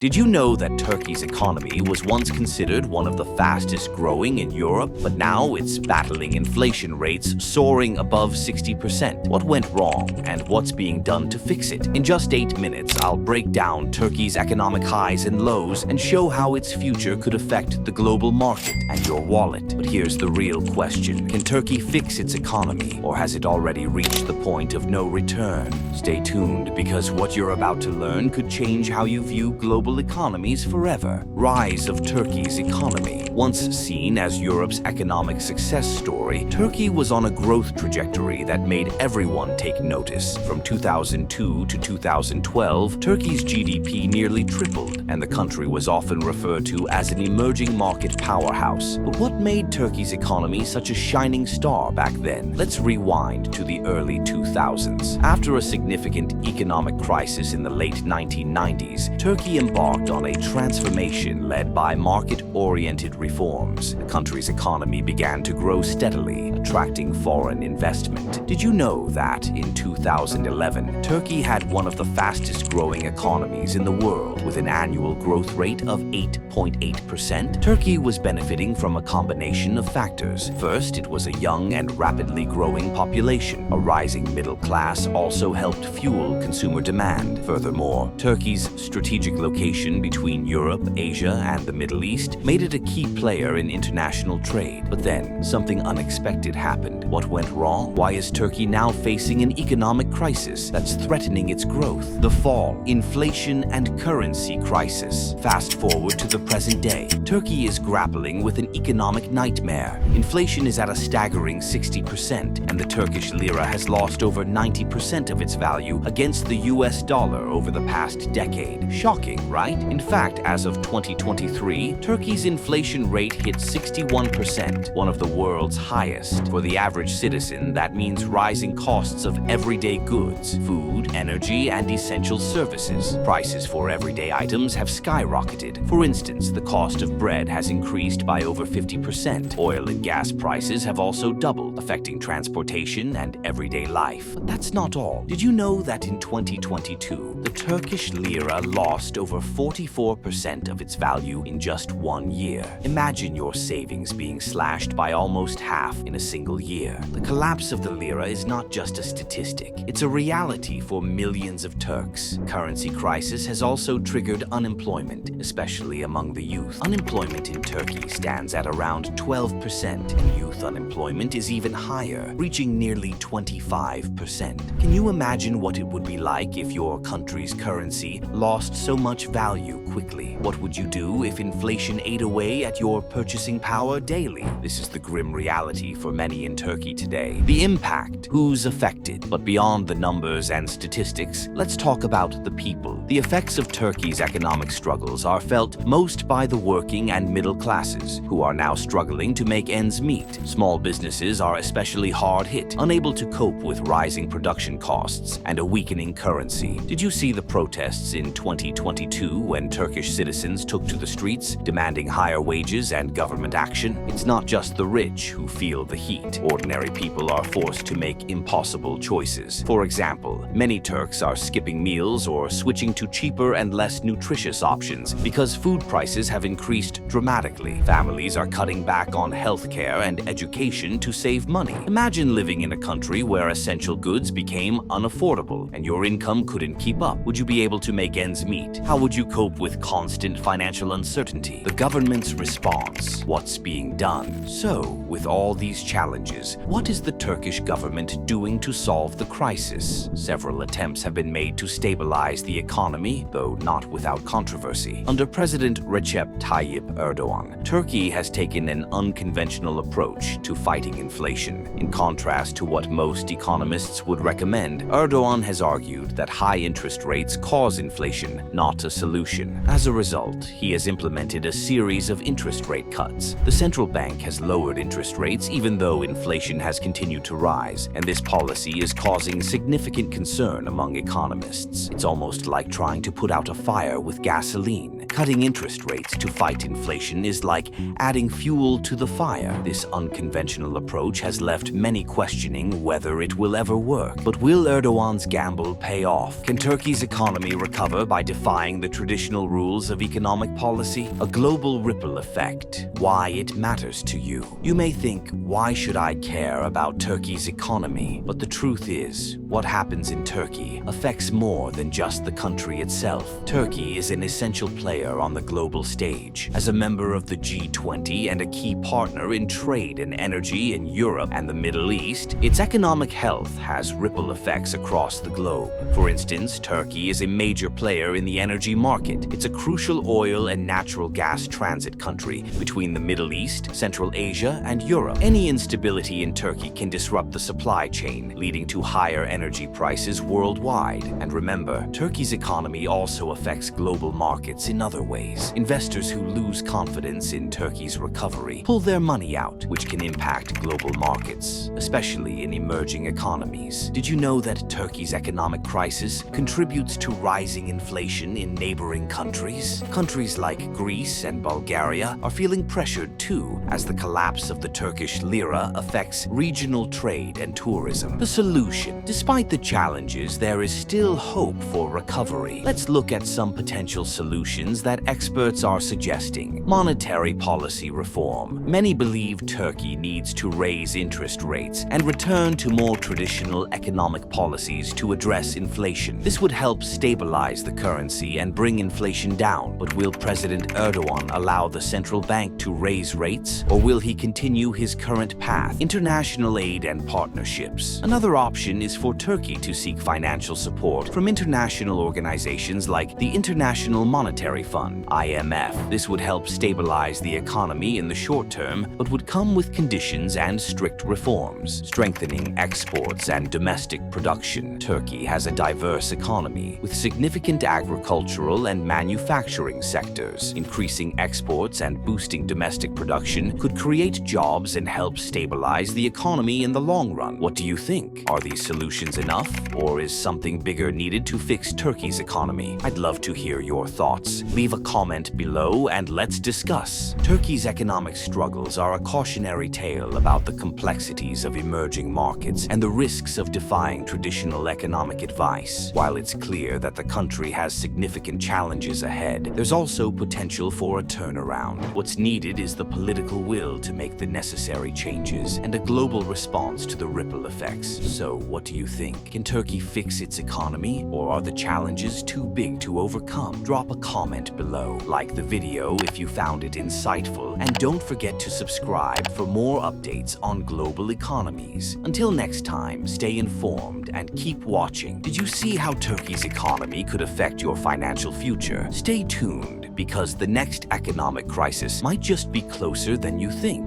Did you know that Turkey's economy was once considered one of the fastest growing in Europe, but now it's battling inflation rates soaring above 60%? What went wrong and what's being done to fix it? In just 8 minutes, I'll break down Turkey's economic highs and lows and show how its future could affect the global market and your wallet. But here's the real question. Can Turkey fix its economy, or has it already reached the point of no return? Stay tuned, because what you're about to learn could change how you view global economies forever. Rise of Turkey's economy. Once seen as Europe's economic success story, Turkey was on a growth trajectory that made everyone take notice. From 2002 to 2012, Turkey's GDP nearly tripled, and the country was often referred to as an emerging market powerhouse. But what made Turkey's economy such a shining star back then? Let's rewind to the early 2000s. After a significant economic crisis in the late 1990s, Turkey embarked on a transformation led by market-oriented reforms. The country's economy began to grow steadily, attracting foreign investment. Did you know that in 2011, Turkey had one of the fastest-growing economies in the world, with an annual growth rate of 8.8%? Turkey was benefiting from a combination of factors. First, it was a young and rapidly growing population. A rising middle class also helped fuel consumer demand. Furthermore, Turkey's strategic location between Europe, Asia, and the Middle East made it a key player in international trade. But then, something unexpected happened. What went wrong? Why is Turkey now facing an economic crisis that's threatening its growth? The fall, inflation, and currency crisis. Fast forward to the present day. Turkey is grappling with an economic nightmare. Inflation is at a staggering 60%, and the Turkish lira has lost over 90% of its value against the US dollar over the past decade. Shocking, right? In fact, as of 2023, Turkey's inflation rate hit 61%, one of the world's highest. For the average citizen, that means rising costs of everyday goods, food, energy, and essential services. Prices for everyday items have skyrocketed. For instance, the cost of bread has increased by over 50%. Oil and gas prices have also doubled, affecting transportation and everyday life. But that's not all. Did you know that in 2022, the Turkish lira lost over 44% of its value in just 1 year? Imagine your savings being slashed by almost half in a single year. The collapse of the lira is not just a statistic. It's a reality for millions of Turks. Currency crisis has also triggered unemployment, especially among the youth. Unemployment in Turkey stands at around 12%, and youth unemployment is even higher, reaching nearly 25%. Can you imagine what it would be like if your country's currency lost so much value quickly? What would you do if inflation ate away at your purchasing power daily? This is the grim reality for many in Turkey today. The impact, who's affected. But beyond the numbers and statistics, let's talk about the people. The effects of Turkey's economic struggles are felt most by the working and middle classes, who are now struggling to make ends meet. Small businesses are especially hard hit, unable to cope with rising production costs and a weakening currency. Did you see the protests in 2022 when Turkish citizens took to the streets, demanding higher wages and government action? It's not just the rich who feel the heat. Ordinary people are forced to make impossible choices. For example, many Turks are skipping meals or switching to cheaper and less nutritious options because food prices have increased dramatically. Families are cutting back on healthcare and education to save money. Imagine living in a country where essential goods became unaffordable and your income couldn't keep up. Would you be able to make ends meet? How would you cope with constant financial uncertainty? The government's response. What's being done? So, with all these challenges, what is the Turkish government doing to solve the crisis? Several attempts have been made to stabilize the economy, though not without controversy. Under President Recep Tayyip Erdogan, Turkey has taken an unconventional approach to fighting inflation. In contrast to what most economists would recommend, Erdogan has argued that high interest rates cause inflation, not a solution. As a result, he has implemented a series of interest rate cuts. The central bank has lowered interest rates even though inflation has continued to rise, and this policy is causing significant concern among economists. It's almost like trying to put out a fire with gasoline. Cutting interest rates to fight inflation is like adding fuel to the fire. This unconventional approach has left many questioning whether it will ever work. But will Erdogan's gamble pay off? Can Turkey's economy recover by defying the traditional rules of economic policy? A global ripple effect. Why it matters to you. You may think, why should I care about Turkey's economy? But the truth is, what happens in Turkey affects more than just the country itself. Turkey is an essential player on the global stage. As a member of the G20 and a key partner in trade and energy in Europe and the Middle East, its economic health has ripple effects across the globe. For instance, Turkey is a major player in the energy market. It's a crucial oil and natural gas transit country between the Middle East, Central Asia, and Europe. Any instability in Turkey can disrupt the supply chain, leading to higher energy prices worldwide. And remember, Turkey's economy also affects global markets in other ways. Investors who lose confidence in Turkey's recovery pull their money out, which can impact global markets, especially in emerging economies. Did you know that Turkey's economic crisis contributes to rising inflation in neighboring countries? Countries like Greece and Bulgaria are feeling pressured too, as the collapse of the Turkish lira affects regional trade and tourism. The solution: despite the challenges, there is still hope for recovery. Let's look at some potential solutions that experts are suggesting. Monetary policy reform. Many believe Turkey needs to raise interest rates and return to more traditional economic policies to address inflation. This would help stabilize the currency and bring inflation down. But will President Erdogan allow the central bank to raise rates, or will he continue his current path? International aid and partnerships. Another option is for Turkey to seek financial support from international organizations like the International Monetary Fund, IMF. This would help stabilize the economy in the short term, but would come with conditions and strict reforms. Strengthening exports and domestic production. Turkey has a diverse economy with significant agricultural and manufacturing sectors. Increasing exports and boosting domestic production could create jobs and help stabilize the economy in the long run. What do you think? Are these solutions enough, or is something bigger needed to fix Turkey's economy? I'd love to hear your thoughts. Leave a comment below and let's discuss. Turkey's economic struggles are a cautionary tale about the complexities of emerging markets and the risks of defying traditional economic advice. While it's clear that the country has significant challenges ahead, there's also potential for a turnaround. What's needed is the political will to make the necessary changes and a global response to the ripple effects. So, what do you think? Can Turkey fix its economy, or are the challenges too big to overcome? Drop a comment below, like the video if you found it insightful, and don't forget to subscribe for more updates on global economies. Until next time, stay informed and keep watching. Did you see how Turkey's economy could affect your financial future? Stay tuned, because the next economic crisis might just be closer than you think.